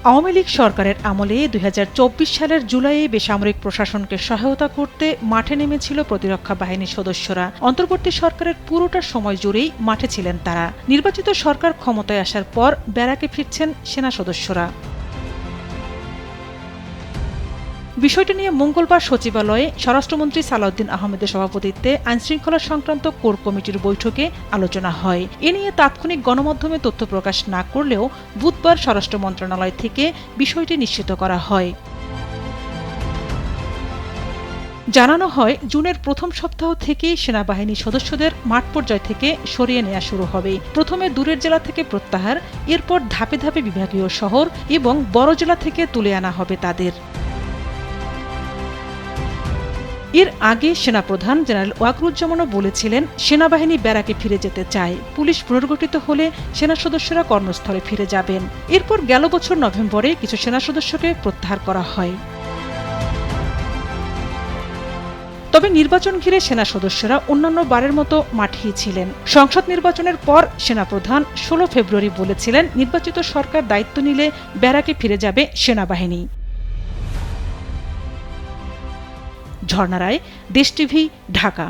আওয়ামী লীগ সরকারের আমলে ২০২৪ সালের জুলাইয়ে বেসামরিক প্রশাসনকে সহায়তা করতে মাঠে নেমেছিল প্রতিরক্ষা বাহিনীর সদস্যরা। অন্তর্বর্তী সরকারের পুরোটা সময় জুড়েই মাঠে ছিলেন তারা। নির্বাচিত সরকার ক্ষমতায় আসার পর ব্যারাকে ফিরছেন সেনা সদস্যরা। বিষয়টি নিয়ে মঙ্গলবার সচিবালয়ে স্বরাষ্ট্রমন্ত্রী সালাউদ্দিন আহমেদের সভাপতিত্বে আইনশৃঙ্খলা সংক্রান্ত কোর কমিটির বৈঠকে আলোচনা হয়। এ নিয়ে তাৎক্ষণিক গণমাধ্যমে তথ্য প্রকাশ না করলেও বুধবার স্বরাষ্ট্র মন্ত্রণালয় থেকে বিষয়টি নিশ্চিত করা হয়। জানানো হয়, জুনের প্রথম সপ্তাহ থেকেই সেনাবাহিনী সদস্যদের মাঠ পর্যায় থেকে সরিয়ে নেওয়া শুরু হবে। প্রথমে দূরের জেলা থেকে প্রত্যাহার, এরপর ধাপে ধাপে বিভাগীয় শহর এবং বড় জেলা থেকে তুলে আনা হবে তাদের। এর আগে সেনাপ্রধান জেনারেল ওয়াকরুজ্জামানও বলেছিলেন, সেনাবাহিনী ব্যারাকে ফিরে যেতে চায়। পুলিশ পুনর্গঠিত হলে সেনা সদস্যরা কর্মস্থলে ফিরে যাবেন। এরপর গেল বছর নভেম্বরে কিছু সেনা সদস্যকে প্রত্যাহার করা হয়। তবে নির্বাচন ঘিরে সেনা সদস্যরা অন্যান্য বারের মতো মাঠেই ছিলেন। সংসদ নির্বাচনের পর সেনাপ্রধান ১৬ ফেব্রুয়ারি বলেছিলেন, নির্বাচিত সরকার দায়িত্ব নিলে ব্যারাকে ফিরে যাবে সেনাবাহিনী। ঝর্ণা রায়, দেশ টিভি, ঢাকা।